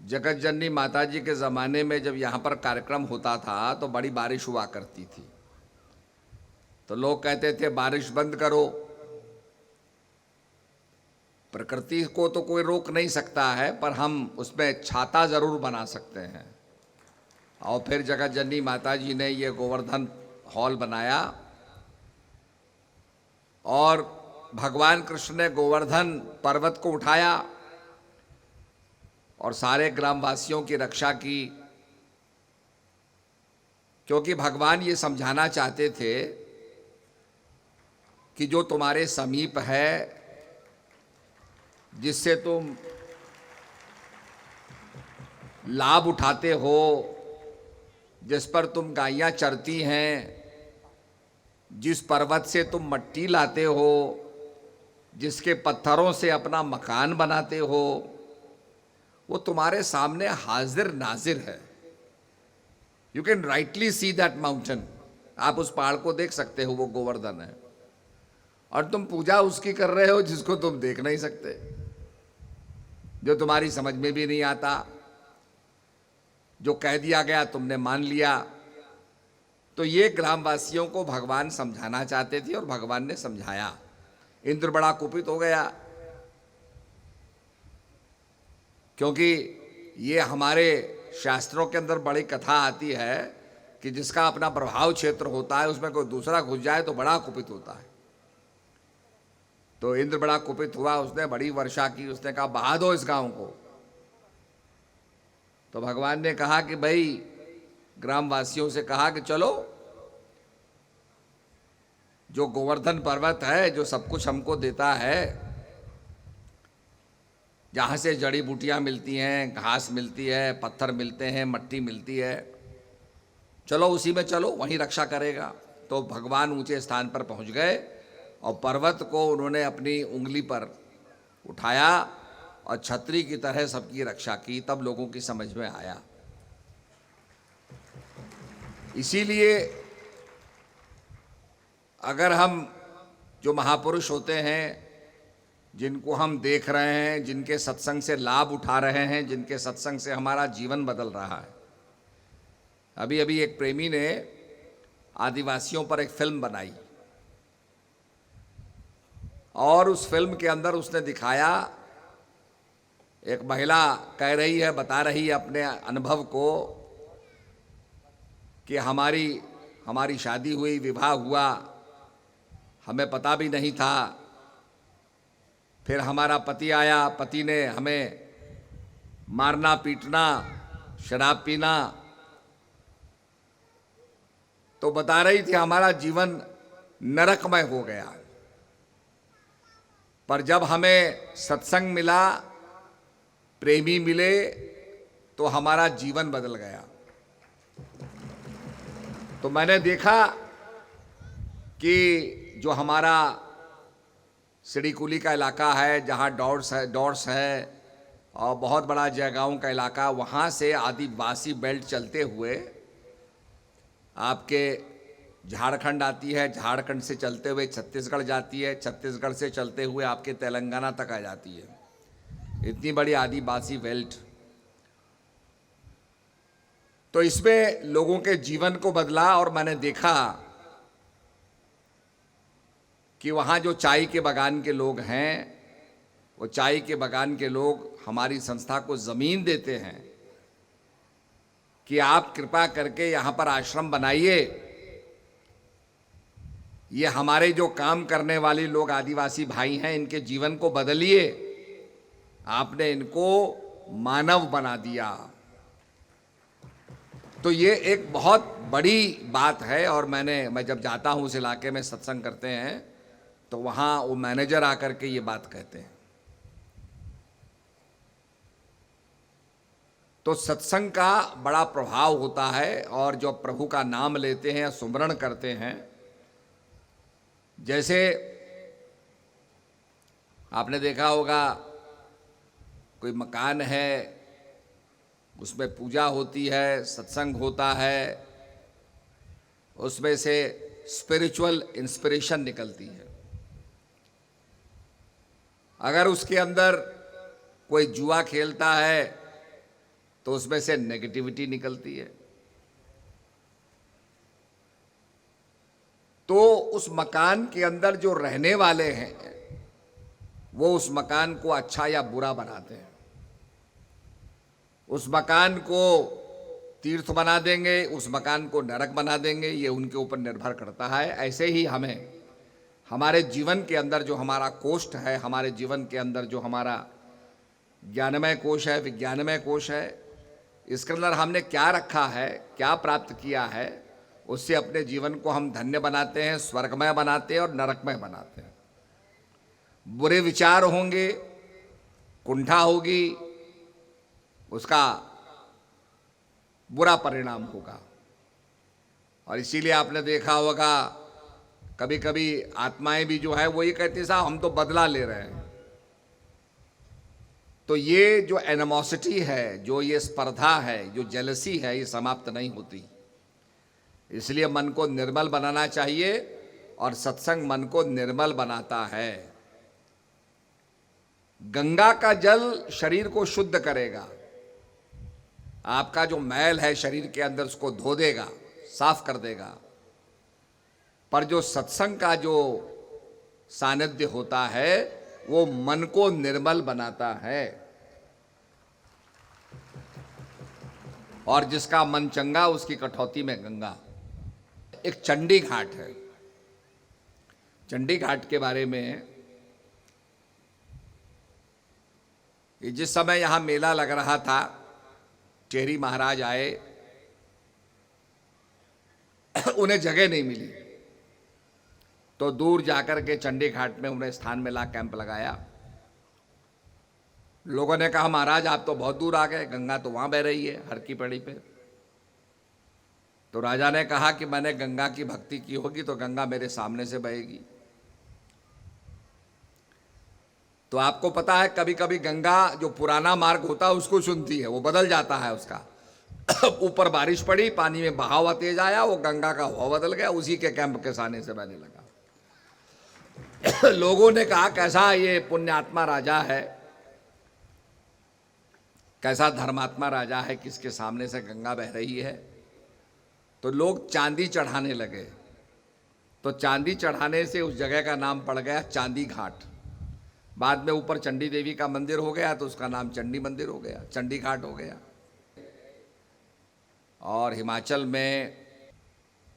जगत जननी माता जी के ज़माने में जब यहाँ पर कार्यक्रम होता था तो बड़ी बारिश हुआ करती थी। तो लोग कहते थे बारिश बंद करो। प्रकृति को तो कोई रोक नहीं सकता है, पर हम उसमें छाता ज़रूर बना सकते हैं। और फिर जगत जननी माता जी ने ये गोवर्धन हॉल बनाया और भगवान कृष्ण ने गोवर्धन पर्वत को उठाया और सारे ग्रामवासियों की रक्षा की, क्योंकि भगवान ये समझाना चाहते थे कि जो तुम्हारे समीप है, जिससे तुम लाभ उठाते हो, जिस पर तुम गायें चरती हैं, जिस पर्वत से तुम मट्टी लाते हो, जिसके पत्थरों से अपना मकान बनाते हो, वो तुम्हारे सामने हाजिर नाजिर है। You can rightly see that mountain. आप उस पहाड़ को देख सकते हो, वो गोवर्धन है, और तुम पूजा उसकी कर रहे हो जिसको तुम देख नहीं सकते, जो तुम्हारी समझ में भी नहीं आता। जो कह दिया गया तुमने मान लिया। तो ये ग्रामवासियों को भगवान समझाना चाहते थे और भगवान ने समझाया। इंद्र बड़ा कुपित हो गया, क्योंकि ये हमारे शास्त्रों के अंदर बड़ी कथा आती है कि जिसका अपना प्रभाव क्षेत्र होता है उसमें कोई दूसरा घुस जाए तो बड़ा कुपित होता है। तो इंद्र बड़ा कुपित हुआ, उसने बड़ी वर्षा की, उसने कहा बहा दो इस गांव को। तो भगवान ने कहा कि भाई, ग्रामवासियों से कहा कि चलो, जो गोवर्धन पर्वत है, जो सब कुछ हमको देता है, जहाँ से जड़ी बूटियाँ मिलती हैं, घास मिलती है, पत्थर मिलते हैं, मट्टी मिलती है, चलो उसी में चलो, वहीं रक्षा करेगा। तो भगवान ऊंचे स्थान पर पहुँच गए और पर्वत को उन्होंने अपनी उंगली पर उठाया और छतरी की तरह सबकी रक्षा की। तब लोगों की समझ में आया। इसीलिए अगर हम जो महापुरुष होते हैं, जिनको हम देख रहे हैं, जिनके सत्संग से लाभ उठा रहे हैं, जिनके सत्संग से हमारा जीवन बदल रहा है। अभी अभी एक प्रेमी ने आदिवासियों पर एक फिल्म बनाई और उस फिल्म के अंदर उसने दिखाया, एक महिला कह रही है, बता रही है अपने अनुभव को कि हमारी शादी हुई, विवाह हुआ, हमें पता भी नहीं था। फिर हमारा पति आया, पति ने हमें मारना, पीटना, शराब पीना। तो बता रही थी हमारा जीवन नरकमय हो गया। पर जब हमें सत्संग मिला, प्रेमी मिले, तो हमारा जीवन बदल गया। तो मैंने देखा कि जो हमारा सिडीकुली का इलाका है, जहाँ डॉर्स है और बहुत बड़ा जयगांव का इलाका, वहाँ से आदिवासी बेल्ट चलते हुए आपके झारखंड आती है, झारखंड से चलते हुए छत्तीसगढ़ जाती है, छत्तीसगढ़ से चलते हुए आपके तेलंगाना तक आ जाती है। इतनी बड़ी आदिवासी बेल्ट। तो इसमें लोगों के जीवन को बदला और मैंने देखा कि वहाँ जो चाय के बागान के लोग हैं, वो चाय के बागान के लोग हमारी संस्था को ज़मीन देते हैं कि आप कृपा करके यहाँ पर आश्रम बनाइए। ये हमारे जो काम करने वाले लोग आदिवासी भाई हैं, इनके जीवन को बदलिए। आपने इनको मानव बना दिया। तो ये एक बहुत बड़ी बात है। और मैं जब जाता हूँ उस इलाके में, सत्संग करते हैं, तो वहाँ वो मैनेजर आकर के ये बात कहते हैं। तो सत्संग का बड़ा प्रभाव होता है। और जो प्रभु का नाम लेते हैं, सुमरण करते हैं, जैसे आपने देखा होगा, कोई मकान है, उसमें पूजा होती है, सत्संग होता है, उसमें से स्पिरिचुअल इंस्पिरेशन निकलती है। अगर उसके अंदर कोई जुआ खेलता है तो उसमें से नेगेटिविटी निकलती है। तो उस मकान के अंदर जो रहने वाले हैं वो उस मकान को अच्छा या बुरा बनाते हैं। उस मकान को तीर्थ बना देंगे, उस मकान को नरक बना देंगे, ये उनके ऊपर निर्भर करता है। ऐसे ही हमें हमारे जीवन के अंदर जो हमारा कोष्ठ है, हमारे जीवन के अंदर जो हमारा ज्ञानमय कोश है, विज्ञानमय कोश है, इसके अंदर हमने क्या रखा है, क्या प्राप्त किया है, उससे अपने जीवन को हम धन्य बनाते हैं, स्वर्गमय बनाते हैं और नरकमय बनाते हैं। बुरे विचार होंगे, कुंठा होगी, उसका बुरा परिणाम होगा। और इसीलिए आपने देखा होगा कभी कभी आत्माएं भी जो है वो ये कहती साहब हम तो बदला ले रहे हैं। तो ये जो एनिमोसिटी है, जो ये स्पर्धा है, जो जेलसी है, ये समाप्त नहीं होती। इसलिए मन को निर्मल बनाना चाहिए और सत्संग मन को निर्मल बनाता है। गंगा का जल शरीर को शुद्ध करेगा, आपका जो मैल है शरीर के अंदर उसको धो देगा, साफ कर देगा। पर जो सत्संग का जो सानिध्य होता है वो मन को निर्मल बनाता है। और जिसका मन चंगा उसकी कठौती में गंगा। एक चंडी घाट है, चंडी घाट के बारे में जिस समय यहां मेला लग रहा था, टेहरी महाराज आए, उन्हें जगह नहीं मिली तो दूर जाकर के चंडी घाट में उन्हें स्थान मिला, कैंप लगाया। लोगों ने कहा महाराज आप तो बहुत दूर आ गए, गंगा तो वहां बह रही है हर की पेड़ी पे। तो राजा ने कहा कि मैंने गंगा की भक्ति की होगी तो गंगा मेरे सामने से बहेगी। तो आपको पता है कभी कभी गंगा जो पुराना मार्ग होता है उसको चुनती है, वो बदल जाता है उसका। ऊपर बारिश पड़ी, पानी में बहाव तेज आया, वो गंगा का हवा बदल गया, उसी के कैंप के सामने से बहने लगा। लोगों ने कहा कैसा ये पुण्यात्मा राजा है, कैसा धर्मात्मा राजा है, किसके सामने से गंगा बह रही है। तो लोग चांदी चढ़ाने लगे। तो चांदी चढ़ाने से उस जगह का नाम पड़ गया चांदी घाट। बाद में ऊपर चंडी देवी का मंदिर हो गया तो उसका नाम चंडी मंदिर हो गया, चंडी घाट हो गया। और हिमाचल में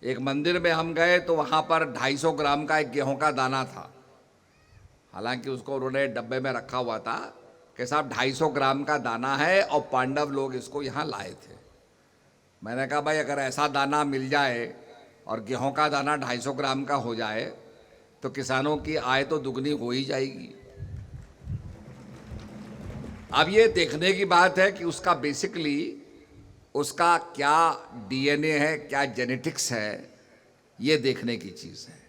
एक मंदिर में हम गए तो वहाँ पर 250 ग्राम का एक गेहूं का दाना था। हालांकि उसको उन्होंने डब्बे में रखा हुआ था कि साहब 250 ग्राम का दाना है और पांडव लोग इसको यहाँ लाए थे। मैंने कहा भाई अगर ऐसा दाना मिल जाए और गेहूं का दाना 250 ग्राम का हो जाए तो किसानों की आय तो दुगनी हो ही जाएगी। अब ये देखने की बात है कि उसका बेसिकली उसका क्या डीएनए है, क्या जेनेटिक्स है, ये देखने की चीज़ है।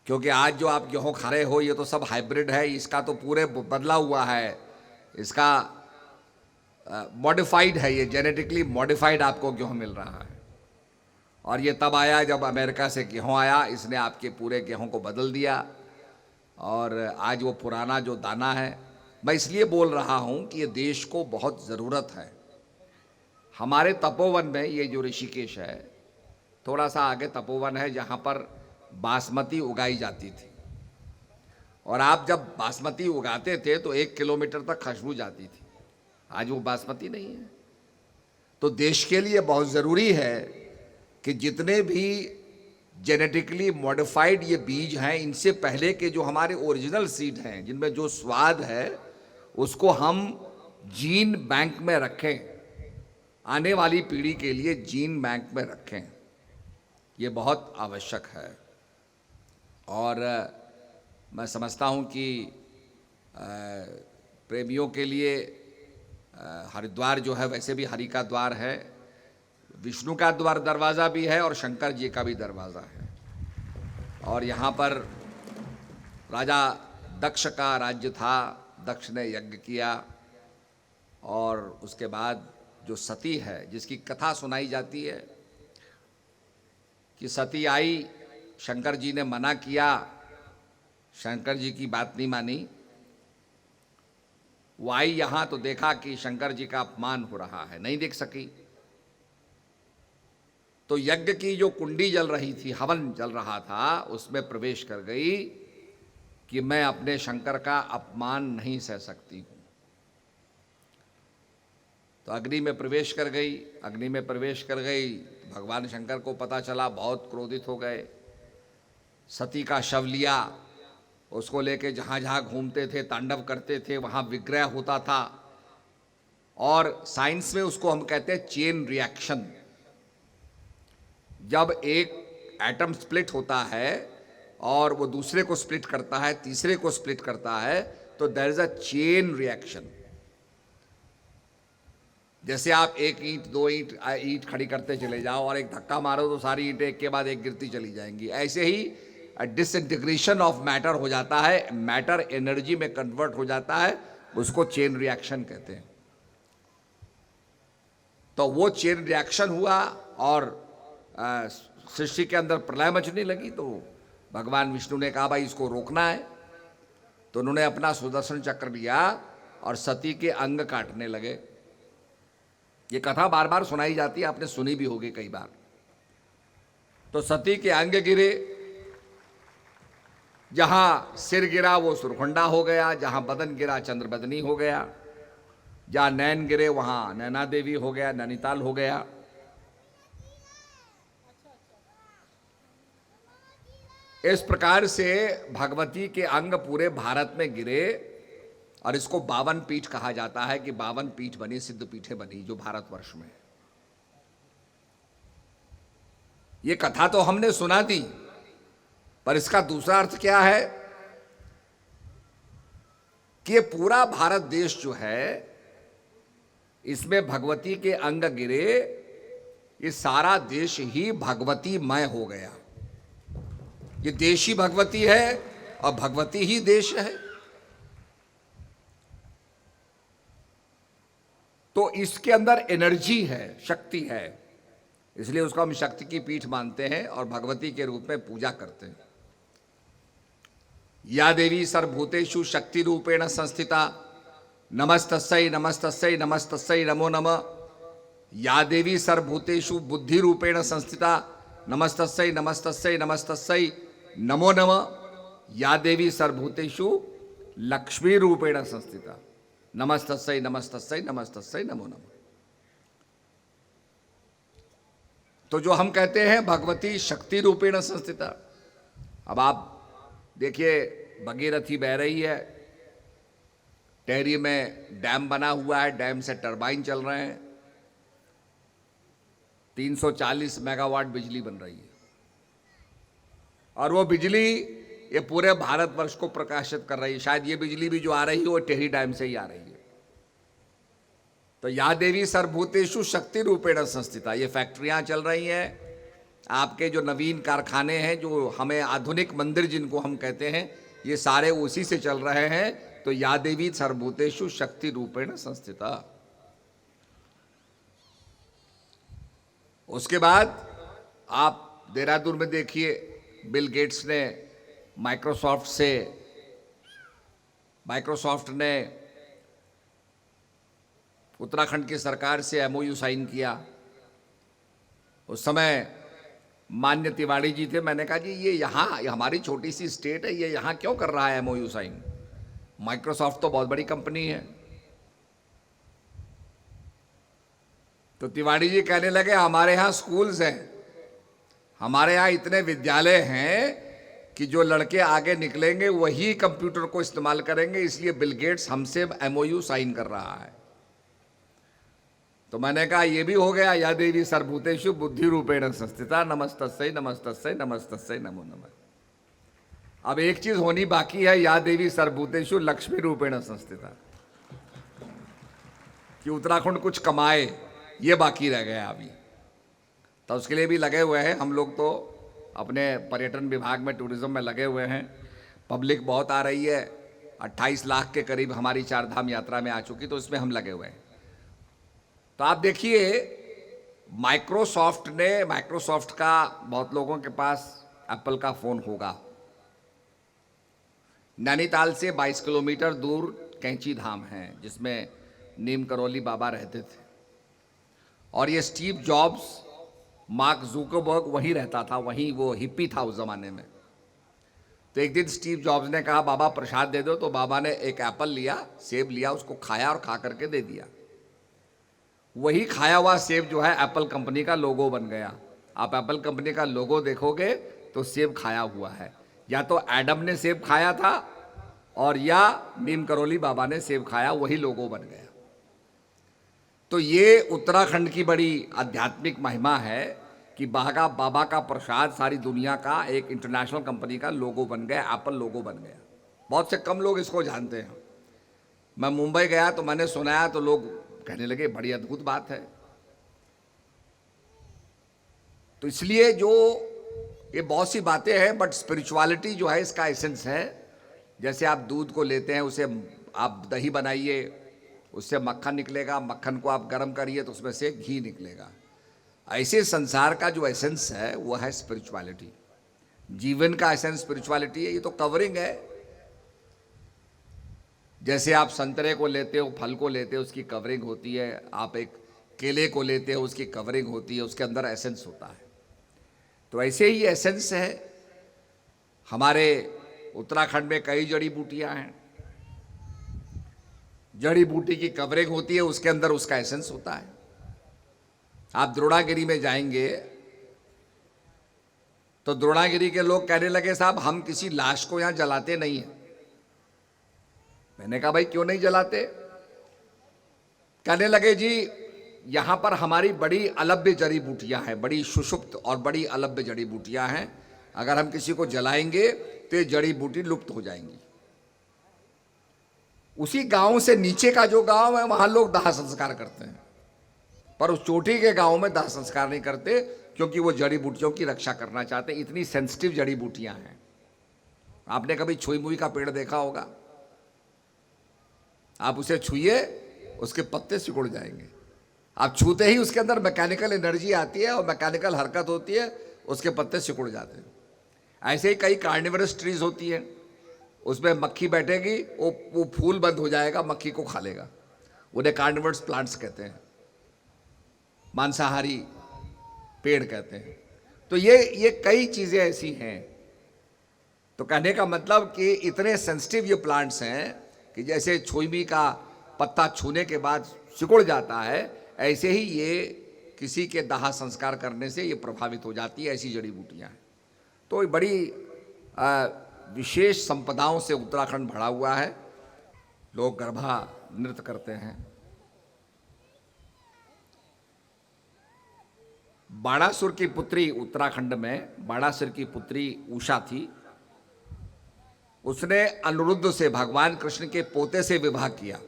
क्योंकि आज जो आप गेहूँ खा रहे हो ये तो सब हाइब्रिड है, इसका तो पूरे बदला हुआ है, इसका मॉडिफाइड है, ये जेनेटिकली मॉडिफाइड आपको गेहूँ मिल रहा है। और ये तब आया जब अमेरिका से गेहूँ आया, इसने आपके पूरे गेहूँ को बदल दिया और आज वो पुराना जो दाना है। मैं इसलिए बोल रहा हूँ कि ये देश को बहुत ज़रूरत है। हमारे तपोवन में ये जो ऋषिकेश है, थोड़ा सा आगे तपोवन है जहाँ पर बासमती उगाई जाती थी। और आप जब बासमती उगाते थे तो 1 किलोमीटर तक खुशबू जाती थी। आज वो बासमती नहीं है। तो देश के लिए बहुत ज़रूरी है कि जितने भी जेनेटिकली मॉडिफाइड ये बीज हैं, इनसे पहले के जो हमारे ओरिजिनल सीड हैं जिनमें जो स्वाद है उसको हम जीन बैंक में रखें, आने वाली पीढ़ी के लिए जीन बैंक में रखें। ये बहुत आवश्यक है। और मैं समझता हूँ कि प्रेमियों के लिए हरिद्वार जो है वैसे भी हरि का द्वार है, विष्णु का द्वार दरवाज़ा भी है और शंकर जी का भी दरवाज़ा है। और यहाँ पर राजा दक्ष का राज्य था, दक्ष ने यज्ञ किया और उसके बाद जो सती है जिसकी कथा सुनाई जाती है कि सती आई, शंकर जी ने मना किया, शंकर जी की बात नहीं मानी वो आई यहां तो देखा कि शंकर जी का अपमान हो रहा है, नहीं देख सकी। तो यज्ञ की जो कुंडी जल रही थी, हवन जल रहा था, उसमें प्रवेश कर गई कि मैं अपने शंकर का अपमान नहीं सह सकती हूं। तो अग्नि में प्रवेश कर गई। अग्नि में प्रवेश कर गई तो भगवान शंकर को पता चला, बहुत क्रोधित हो गए। सती का शव लिया, उसको लेके जहाँ जहाँ घूमते थे, तांडव करते थे, वहाँ विग्रह होता था। और साइंस में उसको हम कहते हैं चेन रिएक्शन। जब एक एटम स्प्लिट होता है और वो दूसरे को स्प्लिट करता है, तीसरे को स्प्लिट करता है, तो there is a chain reaction. जैसे आप एक ईंट, दो ईंट खड़ी करते चले जाओ और एक धक्का मारो तो सारी ईंटें एक के बाद एक गिरती चली जाएंगी। ऐसे ही डिसइंटीग्रेशन ऑफ मैटर हो जाता है, मैटर एनर्जी में कन्वर्ट हो जाता है, उसको चेन रिएक्शन कहते हैं। तो वो चेन रिएक्शन हुआ और सृष्टि के अंदर प्रलय मचने लगी। तो भगवान विष्णु ने कहा भाई इसको रोकना है। तो उन्होंने अपना सुदर्शन चक्र लिया और सती के अंग काटने लगे। ये कथा बार बार सुनाई जाती है, आपने सुनी भी होगी कई बार। तो सती के अंग गिरे, जहां सिर गिरा वो सुरखंडा हो गया, जहां बदन गिरा चंद्रबदनी हो गया, जहां नैन गिरे वहां नैना देवी हो गया, नैनीताल हो गया। इस प्रकार से भगवती के अंग पूरे भारत में गिरे और इसको 52 पीठ कहा जाता है कि 52 पीठ बनी, सिद्ध पीठें बनी जो भारतवर्ष में। ये कथा तो हमने सुना दी, पर इसका दूसरा अर्थ क्या है कि ये पूरा भारत देश जो है, इसमें भगवती के अंग गिरे, ये सारा देश ही भगवतीमय हो गया। ये देश ही भगवती है और भगवती ही देश है। तो इसके अंदर एनर्जी है, शक्ति है, इसलिए उसको हम शक्ति की पीठ मानते हैं और भगवती के रूप में पूजा करते हैं। या देवी सर्वभूतेषु शक्ति रूपेण संस्थिता नमस्तस्यै नमस्तस्यै नमस्तस्यै नमो नमः। या देवी सर्वभूतेषु बुद्धि रूपेण संस्थिता नमस्तस्यै नमस्तस्यै नमस्तस्यै नमो नमः। या देवी सर्वभूतेषु लक्ष्मी रूपेण संस्थिता नमस्तस्यै नमस्तस्यै नमस्तस्यै नमो नमः। तो जो हम कहते हैं भगवती शक्ति रूपेण संस्थिता। अब आप देखिए, भगीरथी बह रही है, टेहरी में डैम बना हुआ है, डैम से टरबाइन चल रहे हैं, 340 मेगावाट बिजली बन रही है और वो बिजली ये पूरे भारतवर्ष को प्रकाशित कर रही है। शायद ये बिजली भी जो आ रही है वो टेहरी डैम से ही आ रही है। तो या देवी सर्वभूतेषु शक्ति रूपेण संस्थिता, ये फैक्ट्रियां चल रही हैं, आपके जो नवीन कारखाने हैं, जो हमें आधुनिक मंदिर जिनको हम कहते हैं, ये सारे उसी से चल रहे हैं। तो या देवी सर्वभूतेषु शक्ति रूपेण संस्थिता। उसके बाद आप देहरादून में देखिए, बिल गेट्स ने माइक्रोसॉफ्ट ने उत्तराखंड की सरकार से एमओयू साइन किया। उस समय मान्य तिवारी जी थे। मैंने कहा जी ये यहाँ हमारी छोटी सी स्टेट है, ये यहाँ क्यों कर रहा है एमओयू साइन? माइक्रोसॉफ्ट तो बहुत बड़ी कंपनी है। तो तिवारी जी कहने लगे हमारे यहाँ स्कूल्स हैं, हमारे यहाँ इतने विद्यालय हैं कि जो लड़के आगे निकलेंगे वही कंप्यूटर को इस्तेमाल करेंगे, इसलिए बिल गेट्स हमसे एमओयू साइन कर रहा है। तो मैंने कहा ये भी हो गया, या देवी सर्वभूतेषु बुद्धि रूपेण संस्थिता नमस्तस्यै नमस्तस्यै नमस्तस्यै नमो नमः। अब एक चीज होनी बाकी है, या देवी सर्वभूतेषु लक्ष्मी रूपेण संस्थिता, कि उत्तराखंड कुछ कमाए, ये बाकी रह गया अभी। तो उसके लिए भी लगे हुए हैं हम लोग। तो अपने पर्यटन विभाग में, टूरिज्म में लगे हुए हैं। पब्लिक बहुत आ रही है, 28 लाख के करीब हमारी चारधाम यात्रा में आ चुकी, तो इसमें हम लगे हुए हैं। तो आप देखिए, माइक्रोसॉफ्ट का बहुत लोगों के पास एप्पल का फोन होगा। नैनीताल से 22 किलोमीटर दूर कैंची धाम है जिसमें नीम करोली बाबा रहते थे। और ये स्टीव जॉब्स, मार्क जुकरबर्ग वहीं रहता था, वहीं वो हिप्पी था उस ज़माने में। तो एक दिन स्टीव जॉब्स ने कहा बाबा प्रसाद दे दो, तो बाबा ने एक एप्पल लिया, सेब लिया, उसको खाया और खा करके दे दिया। वही खाया हुआ सेब जो है एप्पल कंपनी का लोगो बन गया। आप एप्पल कंपनी का लोगो देखोगे तो सेब खाया हुआ है, या तो एडम ने सेब खाया था और या नीम करोली बाबा ने सेब खाया, वही लोगो बन गया। तो ये उत्तराखंड की बड़ी आध्यात्मिक महिमा है कि बागा बाबा का प्रसाद सारी दुनिया का एक इंटरनेशनल कंपनी का लोगो बन गया, एप्पल लोगो बन गया। बहुत से कम लोग इसको जानते हैं। मैं मुंबई गया तो मैंने सुनाया तो लोग कहने लगे बड़ी अद्भुत बात है। तो इसलिए जो ये बहुत सी बातें हैं, बट स्पिरिचुअलिटी जो है इसका एसेंस है। जैसे आप दूध को लेते हैं, उसे आप दही बनाइए, उससे मक्खन निकलेगा, मक्खन को आप गर्म करिए तो उसमें से घी निकलेगा। ऐसे संसार का जो एसेंस है वो है स्पिरिचुअलिटी। जीवन का एसेंस स्पिरिचुअलिटी है। ये तो कवरिंग है। जैसे आप संतरे को लेते हो, फल को लेते हो, उसकी कवरिंग होती है। आप एक केले को लेते हो, उसकी कवरिंग होती है, उसके अंदर एसेंस होता है। तो ऐसे ही एसेंस है। हमारे उत्तराखंड में कई जड़ी बूटियां हैं। जड़ी बूटी की कवरिंग होती है, उसके अंदर उसका एसेंस होता है। आप द्रोणागिरी में जाएंगे तो द्रोणागिरी के लोग कहने लगे साहब हम किसी लाश को यहां जलाते नहीं है। मैंने कहा भाई क्यों नहीं जलाते? कहने लगे जी यहां पर हमारी बड़ी अलभ्य जड़ी बूटियां हैं, बड़ी सुषुप्त और बड़ी अलभ्य जड़ी बूटियां हैं। अगर हम किसी को जलाएंगे तो ये जड़ी बूटी लुप्त हो जाएंगी। उसी गांव से नीचे का जो गांव है वहां लोग दाह संस्कार करते हैं, पर उस चोटी के गांव में दाह संस्कार नहीं करते, क्योंकि वो जड़ी बूटियों की रक्षा करना चाहते हैं। इतनी सेंसिटिव जड़ी बूटियां हैं। आपने कभी छुई मुई का पेड़ देखा होगा? आप उसे छुइए, उसके पत्ते सिकुड़ जाएंगे। आप छूते ही उसके अंदर मैकेनिकल एनर्जी आती है और मैकेनिकल हरकत होती है, उसके पत्ते सिकुड़ जाते हैं। ऐसे ही कई कार्निवरस ट्रीज होती है, उसमें मक्खी बैठेगी, वो फूल बंद हो जाएगा, मक्खी को खा लेगा। उन्हें कार्निवरस प्लांट्स कहते हैं, मांसाहारी पेड़ कहते हैं। तो ये कई चीजें ऐसी हैं। तो कहने का मतलब कि इतने सेंसिटिव ये प्लांट्स हैं कि जैसे छोईबी का पत्ता छूने के बाद सिकुड़ जाता है, ऐसे ही ये किसी के दाह संस्कार करने से ये प्रभावित हो जाती है। ऐसी जड़ी बूटियां हैं। तो ये बड़ी विशेष संपदाओं से उत्तराखंड भरा हुआ है। लोग गरबा नृत्य करते हैं। बाणासुर की पुत्री, उत्तराखंड में बाणासुर की पुत्री उषा थी। उसने अनिरुद्ध से, भगवान कृष्ण के पोते से विवाह किया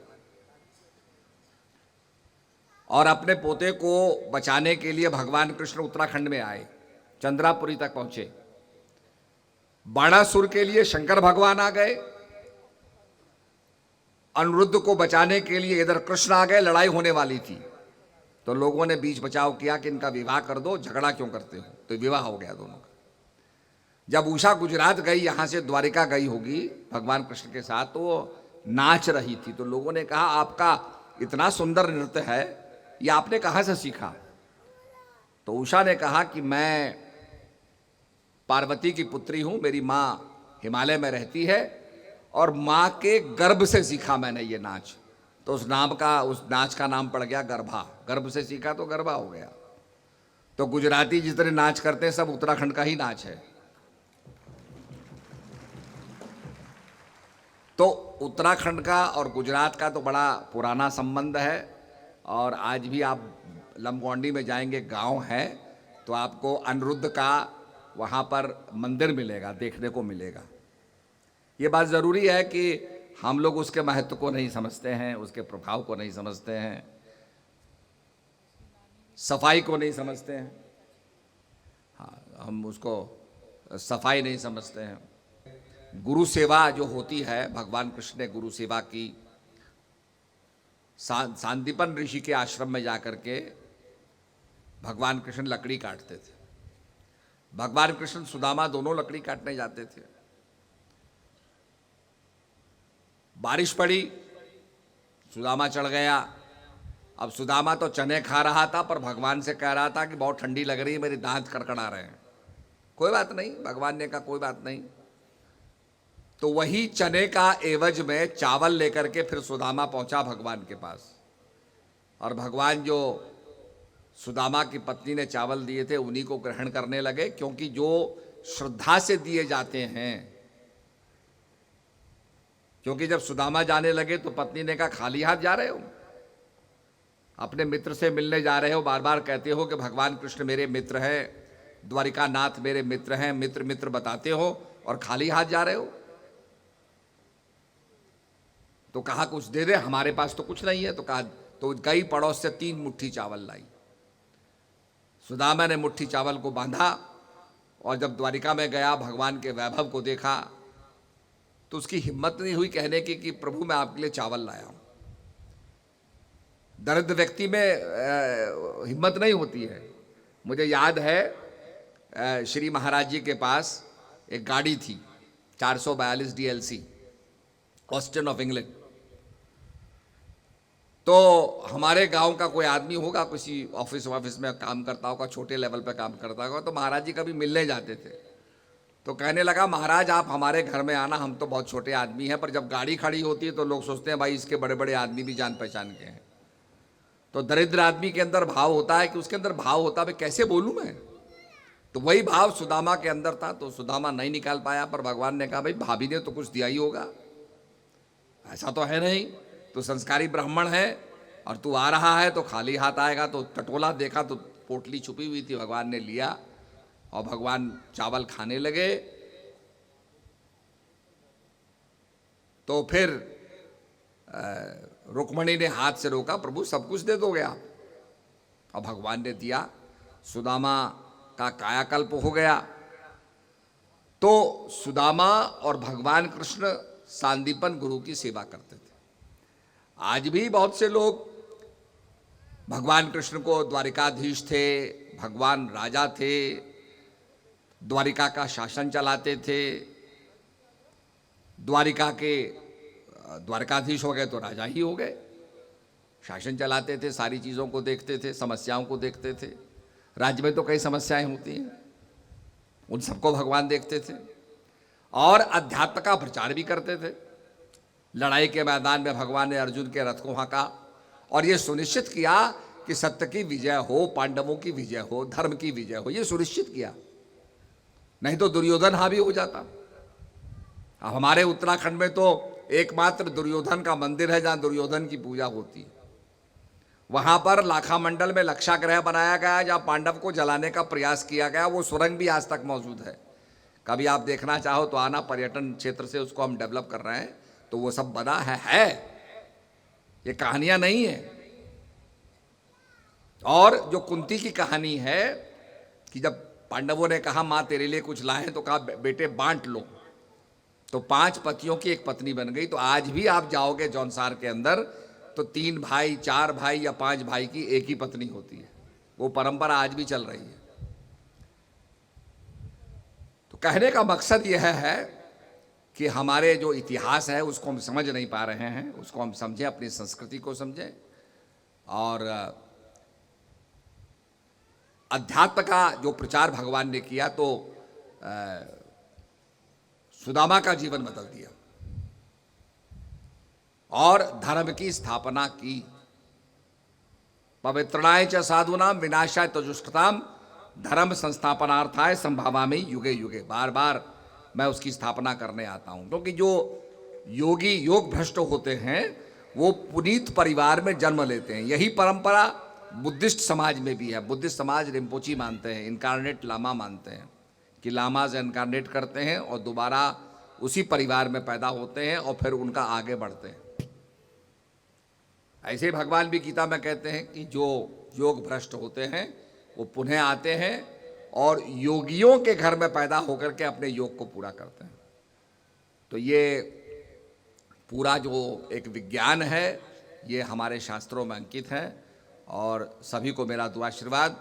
और अपने पोते को बचाने के लिए भगवान कृष्ण उत्तराखंड में आए, चंद्रापुरी तक पहुंचे। बाणासुर के लिए शंकर भगवान आ गए, अनिरुद्ध को बचाने के लिए इधर कृष्ण आ गए। लड़ाई होने वाली थी तो लोगों ने बीच बचाव किया कि इनका विवाह कर दो, झगड़ा क्यों करते हो। तो विवाह हो गया दोनों का। जब उषा गुजरात गई, यहां से द्वारिका गई होगी भगवान कृष्ण के साथ, तो वो नाच रही थी। तो लोगों ने कहा आपका इतना सुंदर नृत्य है, ये आपने कहां से सीखा? तो उषा ने कहा कि मैं पार्वती की पुत्री हूं, मेरी मां हिमालय में रहती है और मां के गर्भ से सीखा मैंने ये नाच। तो उस नाच का नाम पड़ गया गरबा। गर्भ से सीखा तो गरबा हो गया। तो गुजराती जितने नाच करते हैं सब उत्तराखंड का ही नाच है। तो उत्तराखंड का और गुजरात का तो बड़ा पुराना संबंध है। और आज भी आप लमगोंडी में जाएंगे, गांव है, तो आपको अनिरुद्ध का वहाँ पर मंदिर मिलेगा, देखने को मिलेगा। ये बात ज़रूरी है कि हम लोग उसके महत्व को नहीं समझते हैं, उसके प्रभाव को नहीं समझते हैं, सफाई को नहीं समझते हैं। हाँ, हम उसको सफाई नहीं समझते हैं। गुरु सेवा जो होती है, भगवान कृष्ण ने गुरु सेवा की। सांदीपन ऋषि के आश्रम में जाकर के भगवान कृष्ण लकड़ी काटते थे। भगवान कृष्ण सुदामा दोनों लकड़ी काटने जाते थे। बारिश पड़ी सुदामा चढ़ गया। अब सुदामा तो चने खा रहा था, पर भगवान से कह रहा था कि बहुत ठंडी लग रही है, मेरे दांत कड़कड़ा रहे हैं। कोई बात नहीं, भगवान ने कहा कोई बात नहीं। तो वही चने का एवज में चावल लेकर के फिर सुदामा पहुंचा भगवान के पास। और भगवान जो सुदामा की पत्नी ने चावल दिए थे उन्हीं को ग्रहण करने लगे, क्योंकि जो श्रद्धा से दिए जाते हैं। क्योंकि जब सुदामा जाने लगे तो पत्नी ने कहा खाली हाथ जा रहे हो, अपने मित्र से मिलने जा रहे हो, बार बार कहते हो कि भगवान कृष्ण मेरे मित्र हैं, द्वारिका नाथ मेरे मित्र हैं, मित्र मित्र बताते हो और खाली हाथ जा रहे हो। तो कहा कुछ दे दे, हमारे पास तो कुछ नहीं है। तो कहा, तो गई पड़ोस से 3 मुट्ठी चावल लाई। सुदामा ने मुट्ठी चावल को बांधा और जब द्वारिका में गया, भगवान के वैभव को देखा, तो उसकी हिम्मत नहीं हुई कहने की कि प्रभु मैं आपके लिए चावल लाया हूं। दरिद्र व्यक्ति में हिम्मत नहीं होती है। मुझे याद है श्री महाराज जी के पास एक गाड़ी थी 442 DLC, ऑस्टिन ऑफ इंग्लैंड। तो हमारे गांव का कोई आदमी होगा, किसी ऑफिस में काम करता होगा, छोटे लेवल पे काम करता होगा, तो महाराज जी कभी मिलने जाते थे। तो कहने लगा महाराज आप हमारे घर में आना, हम तो बहुत छोटे आदमी हैं, पर जब गाड़ी खड़ी होती है तो लोग सोचते हैं भाई इसके बड़े बड़े आदमी भी जान पहचान के हैं। तो दरिद्र आदमी के अंदर भाव होता है कि उसके अंदर भाव होता है कैसे बोलूं मैं। तो वही भाव सुदामा के अंदर था। तो सुदामा नहीं निकाल पाया, पर भगवान ने कहा भाई भाभी ने तो कुछ दिया ही होगा, ऐसा तो है नहीं, तो संस्कारी ब्राह्मण है और तू आ रहा है तो खाली हाथ आएगा। तो टटोला देखा तो पोटली छुपी हुई थी, भगवान ने लिया और भगवान चावल खाने लगे। तो फिर रुक्मणी ने हाथ से रोका, प्रभु सब कुछ दे दोगे आप। और भगवान ने दिया। सुदामा का कायाकल्प हो गया। तो सुदामा और भगवान कृष्ण सांदीपन गुरु की सेवा करते थे। आज भी बहुत से लोग भगवान कृष्ण को द्वारिकाधीश थे, भगवान राजा थे, द्वारिका का शासन चलाते थे। द्वारिकाधीश हो गए तो राजा ही हो गए, शासन चलाते थे, सारी चीज़ों को देखते थे, समस्याओं को देखते थे। राज्य में तो कई समस्याएं होती हैं, उन सबको भगवान देखते थे और अध्यात्म का प्रचार भी करते थे। लड़ाई के मैदान में भगवान ने अर्जुन के रथ को हाँका और ये सुनिश्चित किया कि सत्य की विजय हो, पांडवों की विजय हो, धर्म की विजय हो, ये सुनिश्चित किया। नहीं तो दुर्योधन हावी हो जाता। अब हमारे उत्तराखंड में तो एकमात्र दुर्योधन का मंदिर है जहां दुर्योधन की पूजा होती है। वहां पर लाखा मंडल में लक्षाग्रह बनाया गया जहां पांडव को जलाने का प्रयास किया गया। वो सुरंग भी आज तक मौजूद है। कभी आप देखना चाहो तो आना, पर्यटन क्षेत्र से उसको हम डेवलप कर रहे हैं। तो वो सब बना है, ये कहानियां नहीं है। और जो कुंती की कहानी है कि जब पांडवों ने कहा माँ तेरे लिए कुछ लाए, तो कहा बेटे बांट लो, तो 5 पतियों की एक पत्नी बन गई। तो आज भी आप जाओगे जौनसार के अंदर तो 3 भाई, 4 भाई या 5 भाई की एक ही पत्नी होती है। वो परंपरा आज भी चल रही है। तो कहने का मकसद यह है कि हमारे जो इतिहास है उसको हम समझ नहीं पा रहे हैं, उसको हम समझें, अपनी संस्कृति को समझें। और अध्यात्म का जो प्रचार भगवान ने किया तो सुदामा का जीवन बदल दिया और धर्म की स्थापना की। पवित्रणाय च साधूनाम विनाशाय तजुष्टताम धर्म संस्थापनार्थाय संभावामि युगे युगे। बार बार मैं उसकी स्थापना करने आता हूं, क्योंकि जो योगी योग भ्रष्ट होते हैं वो पुनीत परिवार में जन्म लेते हैं। यही परंपरा बुद्धिस्ट समाज में भी है। बुद्धिस्ट समाज रिम्पोची मानते हैं, इनकारनेट लामा मानते हैं कि लामाज इनकारनेट करते हैं और दोबारा उसी परिवार में पैदा होते हैं और फिर उनका आगे बढ़ते हैं। ऐसे ही भगवान भी गीता में कहते हैं कि जो योग भ्रष्ट होते हैं वो पुनः आते हैं और योगियों के घर में पैदा होकर के अपने योग को पूरा करते हैं। तो ये पूरा जो एक विज्ञान है ये हमारे शास्त्रों में अंकित है। और सभी को मेरा दुआ आशीर्वाद